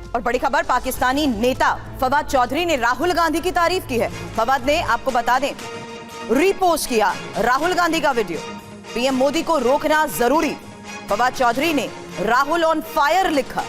और बड़ी खबर, पाकिस्तानी नेता फवाद चौधरी ने राहुल गांधी की तारीफ की है। फवाद ने, आपको बता दें, रीपोस्ट किया राहुल गांधी का वीडियो। पीएम मोदी को रोकना जरूरी, फवाद चौधरी ने राहुल ऑन फायर लिखा।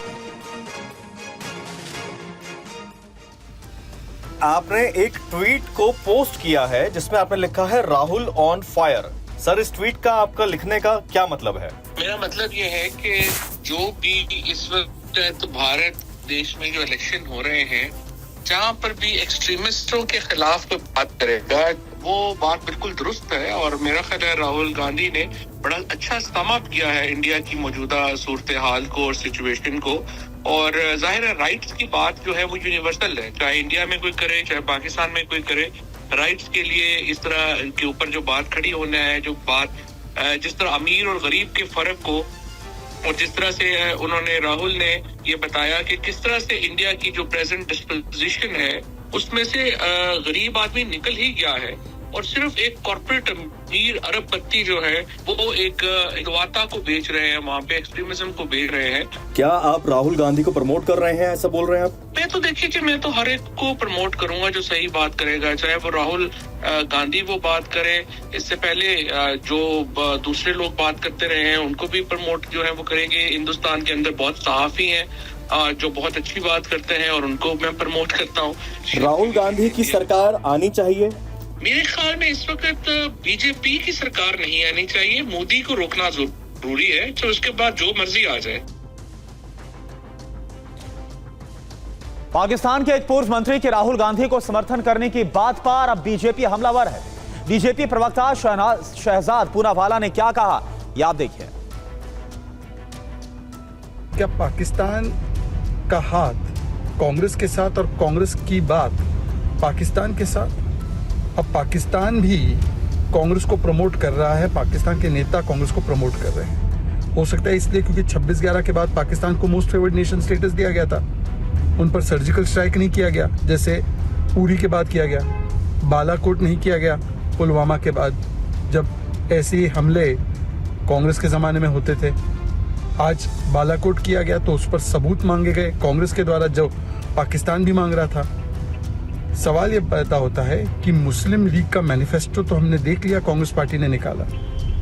आपने एक ट्वीट को पोस्ट किया है जिसमें आपने लिखा है राहुल ऑन फायर। सर, इस ट्वीट का आपका लिखने का क्या मतलब है? मेरा मतलब ये है कि जो भी इस वक्त तो भारत देश में जो इलेक्शन हो रहे हैं, जहाँ पर भी एक्सट्रीमिस्टों के खिलाफ कोई बात करेगा, वो बात बिल्कुल दुरुस्त है। और मेरा ख्याल है राहुल गांधी ने बड़ा अच्छा सम अप किया है इंडिया की मौजूदा सूरत हाल को और सिचुएशन को। और जाहिर है राइट्स की बात जो है वो यूनिवर्सल है, चाहे इंडिया में कोई करे चाहे पाकिस्तान में कोई करे। राइट्स के लिए इस तरह के ऊपर जो बात खड़ी होना है, जो बात जिस तरह अमीर और गरीब के फर्क को, और जिस तरह से उन्होंने राहुल ने ये बताया कि किस तरह से इंडिया की जो प्रेजेंट डिस्पोजिशन है उसमें से गरीब आदमी निकल ही गया है और सिर्फ एक कॉर्पोरेट अमीर अरबपति जो है वो एक वाता को बेच रहे हैं, वहाँ पे एक्सट्रीमिज्म को बेच रहे हैं। क्या आप राहुल गांधी को प्रमोट कर रहे हैं, ऐसा बोल रहे हैं आप? मैं तो देखिए कि मैं तो हर एक को प्रमोट करूंगा जो सही बात करेगा, चाहे वो राहुल गांधी वो बात करे, इससे पहले जो दूसरे लोग बात करते रहे हैं उनको भी प्रमोट जो है वो करेंगे। हिंदुस्तान के अंदर बहुत सहाफी हैं जो बहुत अच्छी बात करते हैं और उनको मैं प्रमोट करता हूँ। राहुल गांधी की सरकार आनी चाहिए? मेरे ख्याल में इस वक्त बीजेपी की सरकार नहीं आनी चाहिए, मोदी को रोकना जरूरी है, तो उसके बाद जो मर्जी आ जाए। पाकिस्तान के एक पूर्व मंत्री के राहुल गांधी को समर्थन करने की बात पर अब बीजेपी हमलावर है। बीजेपी प्रवक्ता शहजाद पूनावाला ने क्या कहा, ये आप देखिए। क्या पाकिस्तान का हाथ कांग्रेस के साथ और कांग्रेस की बात पाकिस्तान के साथ? अब पाकिस्तान भी कांग्रेस को प्रमोट कर रहा है, पाकिस्तान के नेता कांग्रेस को प्रमोट कर रहे हैं। हो सकता है इसलिए क्योंकि 26/11 के बाद पाकिस्तान को मोस्ट फेवर्ड नेशन स्टेटस दिया गया था, उन पर सर्जिकल स्ट्राइक नहीं किया गया जैसे उरी के बाद किया गया, बालाकोट नहीं किया गया पुलवामा के बाद, जब ऐसे हमले कांग्रेस के ज़माने में होते थे। आज बालाकोट किया गया तो उस पर सबूत मांगे गए कांग्रेस के द्वारा, जो पाकिस्तान भी मांग रहा था। सवाल ये पैदा होता है कि मुस्लिम लीग का मैनिफेस्टो तो हमने देख लिया, कांग्रेस पार्टी ने निकाला,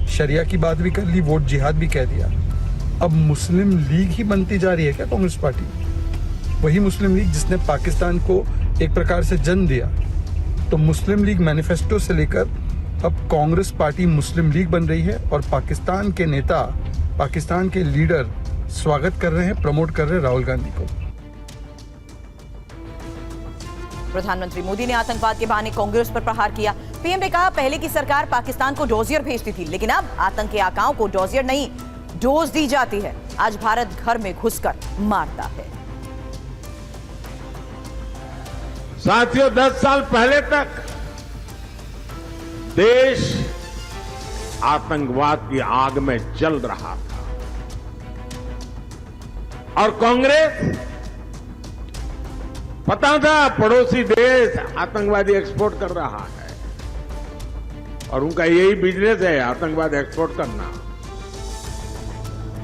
शरिया की बात भी कर ली, वोट जिहाद भी कह दिया। अब मुस्लिम लीग ही बनती जा रही है क्या कांग्रेस पार्टी? वही मुस्लिम लीग जिसने पाकिस्तान को एक प्रकार से जन्म दिया। तो मुस्लिम लीग मैनिफेस्टो से लेकर अब कांग्रेस पार्टी मुस्लिम लीग बन रही है और पाकिस्तान के नेता, पाकिस्तान के लीडर स्वागत कर रहे हैं, प्रमोट कर रहे हैं राहुल गांधी को। प्रधानमंत्री मोदी ने आतंकवाद के बहाने कांग्रेस पर प्रहार किया। पीएम ने कहा, पहले की सरकार पाकिस्तान को डोजियर भेजती थी, लेकिन अब आतंक के आकाओं को डोजियर नहीं डोज दी जाती है। आज भारत घर में घुसकर मारता है। साथियों, 10 साल पहले तक देश आतंकवाद की आग में जल रहा था और कांग्रेस, पता था पड़ोसी देश आतंकवादी एक्सपोर्ट कर रहा है और उनका यही बिजनेस है, आतंकवाद एक्सपोर्ट करना।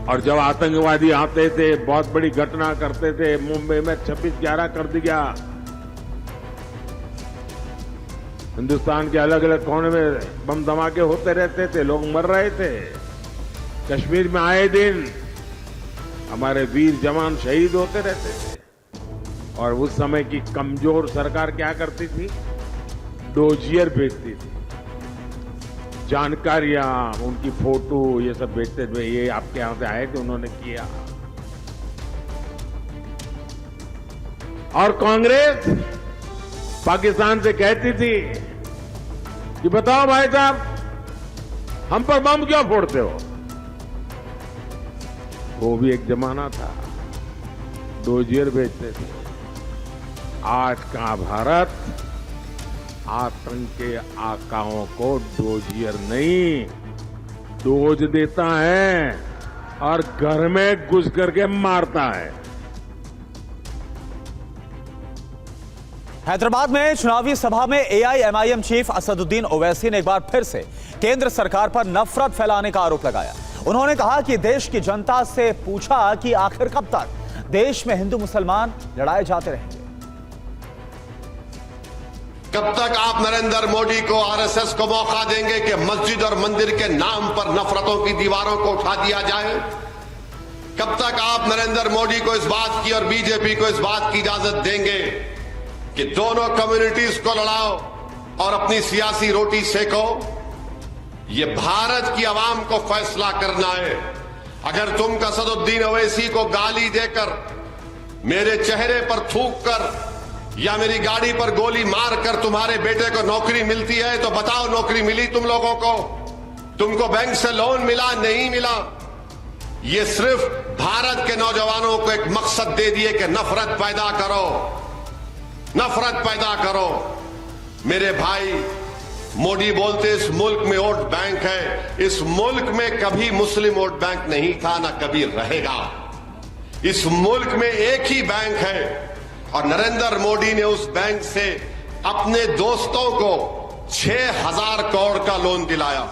और जब आतंकवादी आते थे, बहुत बड़ी घटना करते थे, मुंबई में 26/11 कर दिया, हिंदुस्तान के अलग अलग कोने में बम धमाके होते रहते थे, लोग मर रहे थे। कश्मीर में आए दिन हमारे वीर जवान शहीद होते रहते थे और उस समय की कमजोर सरकार क्या करती थी? डोजियर भेजती थी, जानकारियां, उनकी फोटो, ये सब भेजते थे। ये आपके यहां से आए थे, उन्होंने किया। और कांग्रेस पाकिस्तान से कहती थी कि बताओ भाई साहब, हम पर बम क्यों फोड़ते हो? वो भी एक जमाना था, डोजियर भेजते थे। आज का भारत आतंक के आकाओं को डोजियर नहीं, डोज देता है और घर में घुस करके मारता है। हैदराबाद में चुनावी सभा में एआईएमआईएम चीफ असदुद्दीन ओवैसी ने एक बार फिर से केंद्र सरकार पर नफरत फैलाने का आरोप लगाया। उन्होंने कहा कि देश की जनता से पूछा कि आखिर कब तक देश में हिंदू मुसलमान लड़ाए जाते रहेंगे। कब तक आप नरेंद्र मोदी को, आरएसएस को मौका देंगे कि मस्जिद और मंदिर के नाम पर नफरतों की दीवारों को उठा दिया जाए? कब तक आप नरेंद्र मोदी को इस बात की और बीजेपी को इस बात की इजाजत देंगे कि दोनों कम्युनिटीज को लड़ाओ और अपनी सियासी रोटी सेको? ये भारत की आवाम को फैसला करना है। अगर तुम असदुद्दीन ओवैसी को गाली देकर, मेरे चेहरे पर थूक कर या मेरी गाड़ी पर गोली मारकर तुम्हारे बेटे को नौकरी मिलती है तो बताओ, नौकरी मिली तुम लोगों को? तुमको बैंक से लोन मिला? नहीं मिला। ये सिर्फ भारत के नौजवानों को एक मकसद दे दिए कि नफरत पैदा करो, नफरत पैदा करो। मेरे भाई, मोदी बोलते इस मुल्क में वोट बैंक है। इस मुल्क में कभी मुस्लिम वोट बैंक नहीं था, ना कभी रहेगा। इस मुल्क में एक ही बैंक है और नरेंद्र मोदी ने उस बैंक से अपने दोस्तों को 6,000 करोड़ का लोन दिलाया।